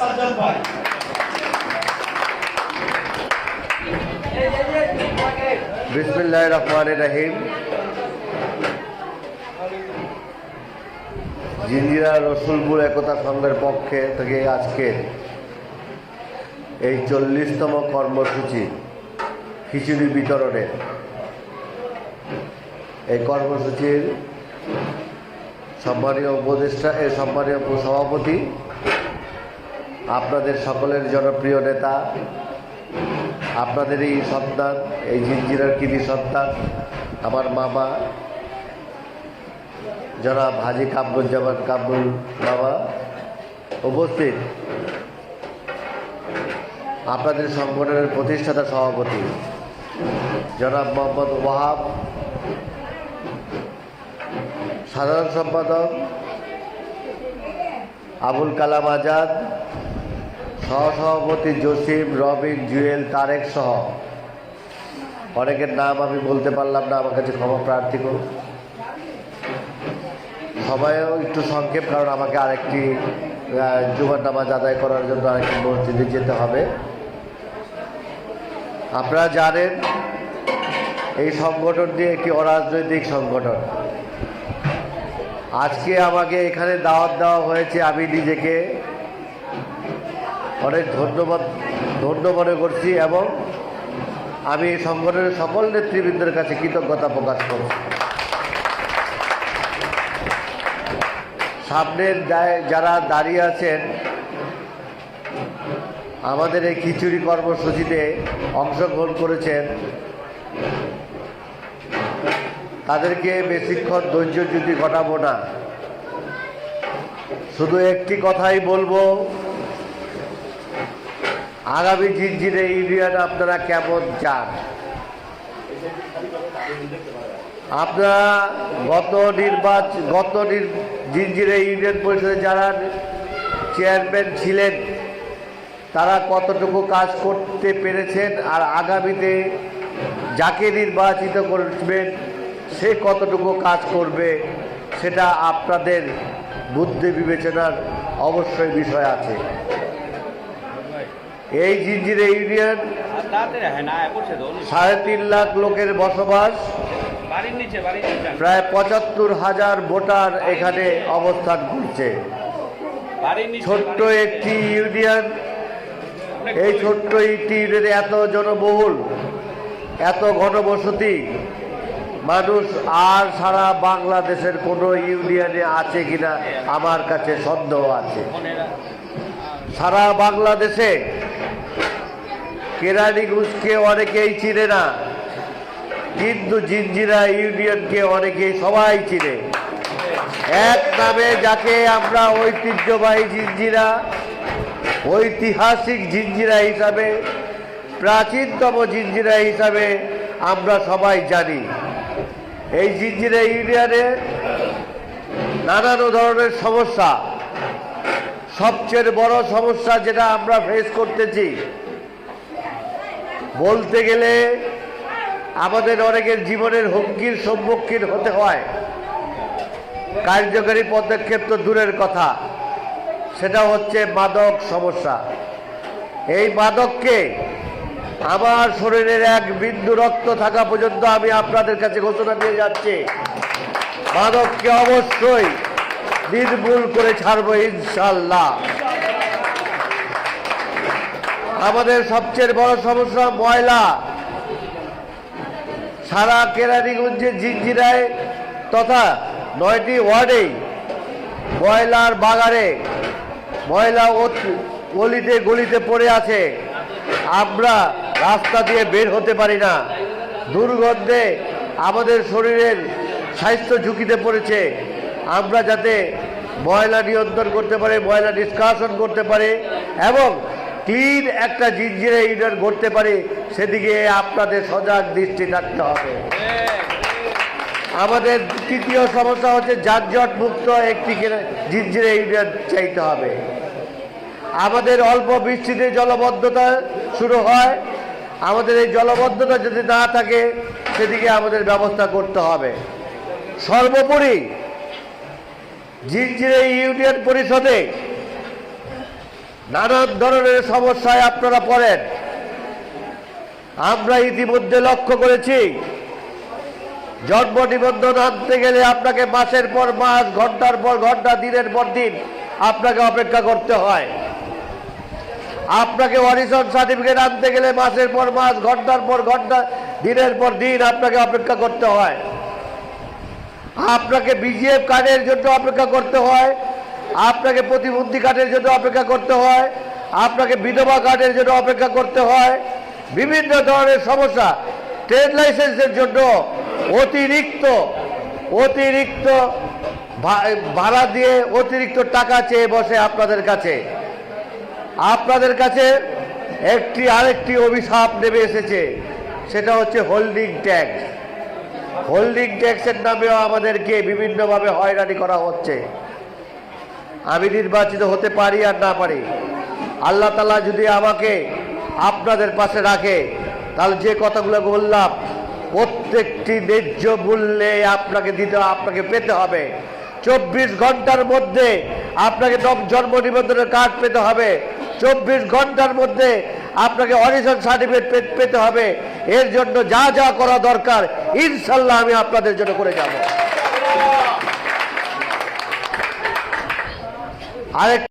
সাজ্জাদ ভাই। বিসমিল্লাহির রহমানির রহিম। জিঞ্জিরা রসুলপুর একতা সংঘের পক্ষে থেকে আজকে এই 40তম কর্মসূচি খিচুড়ি বিতরণের এই কর্মসূচির সম্মানীয় উপদেষ্টা সম্মানীয় সভাপতি, আপনাদের সকলের জনপ্রিয় নেতা, আপনাদের এই সন্তান, এই জিঞ্জিরার কৃতি সন্তান, আমার মামা জনাব হাজী কামরুজ্জামান কামরুল বাবা উপস্থিত, আপনাদের সংগঠনের প্রতিষ্ঠাতা সভাপতি জনাব মোহাম্মদ ওয়াহাব, সাধারণ সম্পাদক আবুল কালাম আজাদ, সহসভাপতি জসিম, রবিন, জুয়েল, তারেক সহ অনেকের নাম আমি বলতে পারলাম না, আমার কাছে ক্ষমা প্রার্থী করুন। সবাইও একটু সংক্ষেপ, কারণ আমাকে আরেকটি জুমার নামাজ আদায় করার জন্য আরেকটি মসজিদে যেতে হবে। আপনারা জানেন এই সংগঠনটি একটি অরাজনৈতিক সংগঠন। আজকে আমাকে এখানে দাওয়াত দেওয়া হয়েছে, আমি নিজেকে অনেক ধন্য মনে করছি এবং আমি এই সংগঠনের সকল নেতৃবৃন্দের কাছে কৃতজ্ঞতা প্রকাশ করছি। সামনের যারা দাঁড়িয়ে আছেন আমাদের এই খিচুড়ি কর্মসূচিতে অংশগ্রহণ করেছেন, তাদেরকে বেশিক্ষণ ধৈর্যচ্যুতি ঘটাবো না, শুধু একটি কথাই বলবো, আগামী জিঞ্জিরা ইউনিয়ন আপনারা কেমন চান? আপনারা গত জিঞ্জিরা ইউনিয়ন পরিষদে যারা চেয়ারম্যান ছিলেন তারা কতটুকু কাজ করতে পেরেছেন, আর আগামীতে যাকে নির্বাচিত করবেন সে কতটুকু কাজ করবে, সেটা আপনাদের বুদ্ধি বিবেচনার অবশ্যই বিষয় আছে। এই জিঞ্জিরা ইউনিয়ন 3.5 লাখ লোকের বসবাস, প্রায় 75,000 ভোটার এখানে অবস্থান করছে। ছোট্ট একটি ইউনিয়ন, এই ছোট্ট একটি ইউনিয়নে এত জনবহুল, এত ঘনবসতি মানুষ আর সারা বাংলাদেশের কোনো ইউনিয়নে আছে কিনা আমার কাছে সন্দেহ আছে। সারা বাংলাদেশে কেরানীগঞ্জকে অনেকেই চিনে না, কিন্তু জিঞ্জিরা ইউনিয়নকে অনেকেই সবাই চিনে। এক নামে যাকে আমরা ঐতিহ্যবাহী জিঞ্জিরা, ঐতিহাসিক জিঞ্জিরা হিসাবে, প্রাচীনতম জিঞ্জিরা হিসাবে আমরা সবাই জানি। এই জিঞ্জিরা ইউনিয়নে নানান ধরনের সমস্যা, সবচেয়ে বড় সমস্যা যেটা আমরা ফেস করতেছি, বলতে গেলে আমাদের অনেকের জীবনের হুমকির সম্মুখীন হতে হয়, কার্যকরী পদক্ষেপ তো দূরের কথা, সেটা হচ্ছে মাদক সমস্যা। এই মাদককে আমার শরীরের এক বিন্দু রক্ত থাকা পর্যন্ত আমি আপনাদের কাছে ঘোষণা দিয়ে যাচ্ছি, মাদককে অবশ্যই নির্মূল করে ছাড়বো ইনশাল্লাহ। আমাদের সবচেয়ে বড় সমস্যা ময়লা। সারা কেরানীগঞ্জের জিঞ্জিরায় তথা 9টি ওয়ার্ডেই ময়লার বাগানে ময়লা গলিতে গলিতে পড়ে আছে, আমরা রাস্তা দিয়ে বের হতে পারি না, দুর্গন্ধে আমাদের শরীরের স্বাস্থ্য ঝুঁকিতে পড়েছে। আমরা যাতে ময়লা নিয়ন্ত্রণ করতে পারি, ময়লা নিষ্কাশন করতে পারি এবং ক্লিন একটা জিঞ্জিরা ইউনিয়ন করতে পারি, সেদিকে আপনাদের সজাগ দৃষ্টি রাখতে হবে। আমাদের তৃতীয় সমস্যা হচ্ছে যানজট মুক্ত একটি জিঞ্জিরা ইউনিয়ন চাইতে হবে। আমাদের অল্প বৃষ্টিতে জলবদ্ধতা শুরু হয়, আমাদের এই জলবদ্ধতা যদি না থাকে সেদিকে আমাদের ব্যবস্থা করতে হবে। সর্বোপরি জিঞ্জিরা ইউনিয়ন পরিষদে নানান ধরনের সমস্যায় আপনারা পড়েন। আমরা ইতিমধ্যে লক্ষ্য করেছি, জন্ম নিবন্ধন আনতে গেলে আপনাকে মাসের পর মাস, ঘন্টার পর ঘন্টা, দিনের পর দিন আপনাকে অপেক্ষা করতে হয়। আপনাকে অরিজিন সার্টিফিকেট আনতে গেলে মাসের পর মাস, ঘন্টার পর ঘন্টা, দিনের পর দিন আপনাকে অপেক্ষা করতে হয়। আপনাকে বিজিএফ কার্ডের জন্য অপেক্ষা করতে হয়, আপনাকে প্রতিবন্ধী কার্ডের জন্য অপেক্ষা করতে হয়, আপনাকে বিধবা কার্ডের জন্য অপেক্ষা করতে হয়। বিভিন্ন ধরনের সমস্যা। ট্রেড লাইসেন্সের জন্য অতিরিক্ত ভাড়া দিয়ে অতিরিক্ত টাকা চেয়ে বসে আপনাদের কাছে। আপনাদের কাছে আরেকটি অভিশাপ নেমে এসেছে, সেটা হচ্ছে হোল্ডিং ট্যাক্স। হোল্ডিং ট্যাক্সের নামেও আমাদেরকে বিভিন্নভাবে হয়রানি করা হচ্ছে। আমি নির্বাচিত হতে পারি আর না পারি, আল্লাহ তাআলা যদি আমাকে আপনাদের পাশে রাখে, তাহলে যে কথাগুলো বললাম প্রত্যেকটি ন্যায্য মূল্যে আপনাকে পেতে হবে। 24 ঘন্টার মধ্যে আপনাকে জন্ম নিবন্ধনের কার্ড পেতে হবে। 24 ঘন্টার মধ্যে আপনাকে অরিজিন সার্টিফিকেট পেতে হবে। এর জন্য যা যা করা দরকার ইনশাল্লাহ আমি আপনাদের জন্য করে যাব। আরেক